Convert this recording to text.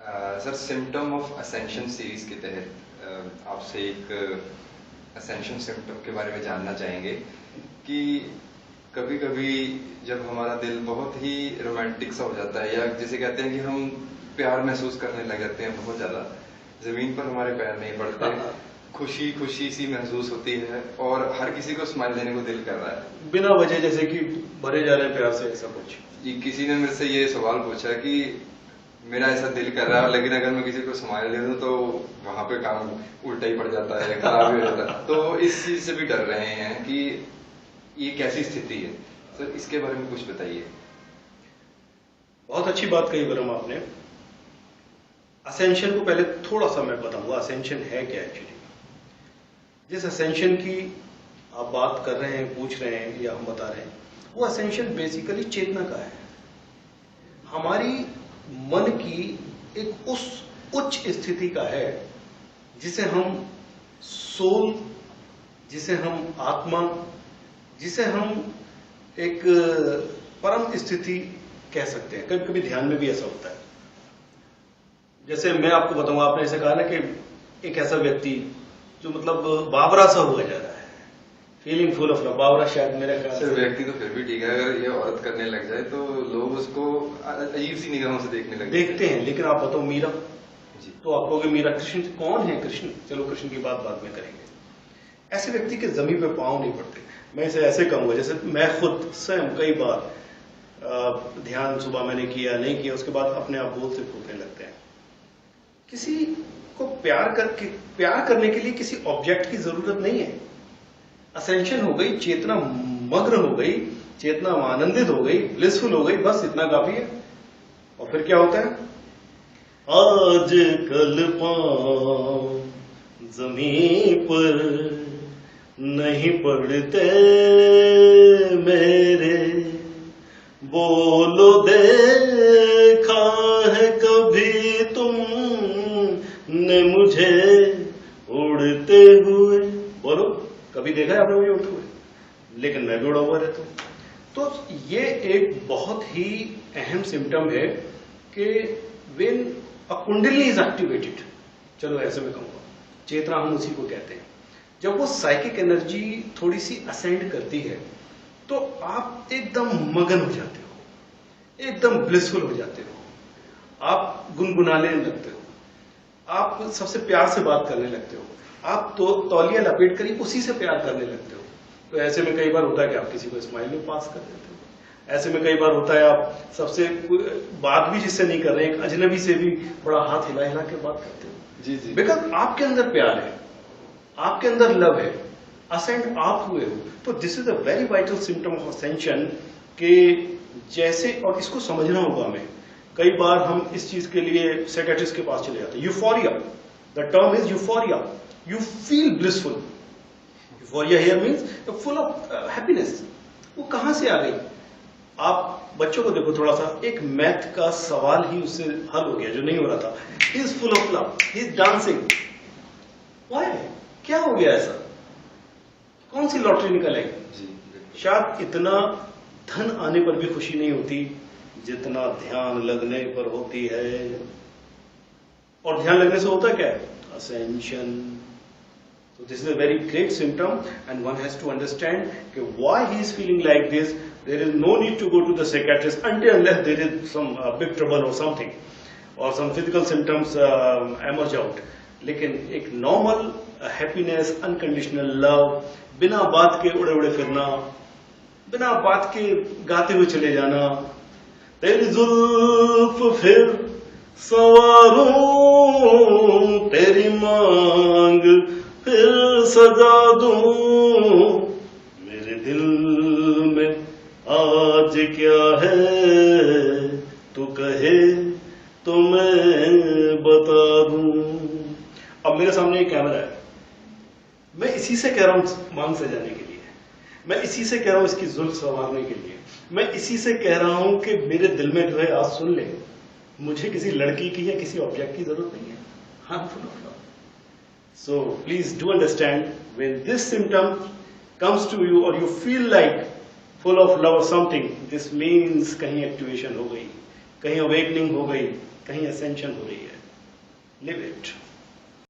Sir symptom of ascension series के तहत आपसे एक असेंशन सिम्टम के बारे में जानना चाहेंगे कि कभी कभी जब हमारा दिल बहुत ही रोमांटिक सा हो जाता है, या जिसे कहते हैं कि हम प्यार महसूस करने लग जाते हैं बहुत ज्यादा, जमीन पर हमारे पैर नहीं पड़ते, खुशी खुशी सी महसूस होती है और हर किसी को स्माइल देने को दिल कर रहा है बिना वजह, जैसे कि भरे जा रहे हैं प्यार से, ऐसा कुछ। किसी ने मेरे से ये सवाल पूछा कि मेरा ऐसा दिल कर रहा है, लेकिन अगर मैं किसी को स्माइल दे दूं तो वहां पे काम उल्टा ही पड़ जाता है, खराब ही हो जाता है। तो इस चीज से भी डर रहे हैं कि ये कैसी स्थिति है। सर इसके बारे में कुछ बताइए। बहुत अच्छी बात कही बरम आपने। असेंशन को पहले थोड़ा सा मैं बताऊंगा, असेंशन है क्या एक्चुअली। जिस असेंशन की आप बात कर रहे हैं, पूछ रहे हैं या हम बता रहे हैं, वो असेंशन बेसिकली चेतना का है। हमारी मन की एक उस उच्च स्थिति का है जिसे हम सोल, जिसे हम आत्मा, जिसे हम एक परम स्थिति कह सकते हैं। कभी कभी ध्यान में भी ऐसा होता है। जैसे मैं आपको बताऊंगा, आपने ऐसे कहा ना कि एक ऐसा व्यक्ति जो मतलब बावरा सा हुआ जा रहा है, फीलिंग फुल ऑफ लव। बावरा शायद मेरा ख्याल सर व्यक्ति तो फिर भी ठीक है, अगर ये औरत करने लग जाए तो लोग उसको अजीब सी निगाहों से देखने लगते देखते हैं। लेकिन आप बताओ मीरा जी, तो आप कहोगे मीरा कृष्ण कौन है? कृष्ण, चलो कृष्ण की बात बाद में करेंगे। ऐसे व्यक्ति के जमीन पे पांव नहीं पड़ते। मैं इसे ऐसे कहूंगा, जैसे मैं खुद स्वयं कई बार ध्यान सुबह मैंने किया, नहीं किया, उसके बाद अपने आप बोल से फूटने लगते हैं। किसी को प्यार करने के लिए किसी ऑब्जेक्ट की जरूरत नहीं है। असेंशन हो गई, चेतना मग्न हो गई, चेतना आनंदित हो गई, ब्लिसफुल हो गई, बस इतना काफी है। और फिर क्या होता है? आज कल पांव जमीन पर नहीं पड़ते मेरे, बोलो देखा है कभी तुमने मुझे उड़ते हुए? बोलो, कभी देखा है आपने मुझे उड़ते हुए? लेकिन मैं भी उड़ा हुआ रहता हूं। तो ये एक बहुत ही अहम सिम्टम है कि व्हेन अ कुंडली इज एक्टिवेटेड, चलो ऐसे में कहूंगा, चेतना हम उसी को कहते हैं। जब वो साइकिक एनर्जी थोड़ी सी असेंड करती है तो आप एकदम मगन हो जाते हो, एकदम ब्लिसफुल हो जाते हो, आप गुनगुनाने लगते हो, आप सबसे प्यार से बात करने लगते हो, आप तो तौलिया लपेट कर ही उसी से प्यार करने लगते हो। तो ऐसे में कई बार होता है कि आप किसी को स्माइल में पास कर देते हो। ऐसे में कई बार होता है आप सबसे बात भी जिससे नहीं कर रहे हैं, एक अजनबी से भी बड़ा हाथ हिला हिला के बात करते हो। जी जी, बिकॉज आपके अंदर प्यार है, आपके अंदर लव है, असेंड आप हुए हो। तो this is a very vital symptom of ascension के जैसे, और इसको समझना होगा हमें। कई बार हम इस चीज के लिए साइकियाट्रिस्ट के पास चले जाते हैं। Euphoria, the term is euphoria, you feel blissful. Euphoria here means full of happiness. वो कहां से आ गई? आप बच्चों को देखो, थोड़ा सा एक मैथ का सवाल ही उससे हल हो गया जो नहीं हो रहा था। He is full of love, he is dancing. Why? क्या हो गया ऐसा? कौन सी लॉटरी निकल आई? शायद इतना धन आने पर भी खुशी नहीं होती जितना ध्यान लगने पर होती है। और ध्यान लगने से होता क्या है? Ascension. So this is a very great symptom, and one has to understand why he is feeling like this. There is no need to go to the psychiatrist unless there is some big trouble or something, or some physical symptoms emerge out. लेकिन एक normal happiness, unconditional love, बिना बात के उड़े उड़े फिरना, बिना बात के गाते हुए चले जाना, तेरी जुल्फ फिर सवारूं, तेरी मांग फिर सजा दूं, मेरे दिल में आज क्या है तू कहे तो मैं बता दूं। अब मेरे सामने एक कैमरा है, मैं इसी से कह रहा हूं मांग सजाने के लिए, मैं इसी से कह रहा हूं इसकी जुल्फ संवारने के लिए, मैं इसी से कह रहा हूं कि मेरे दिल में जो है आज सुन ले, मुझे किसी लड़की की या किसी ऑब्जेक्ट की जरूरत नहीं है। I'm full of love. So please do understand, when this symptom comes to you or you feel like full of love or something, this means कहीं एक्टिवेशन हो गई, कहीं अवेकनिंग हो गई, कहीं असेंशन हो रही है। Live it.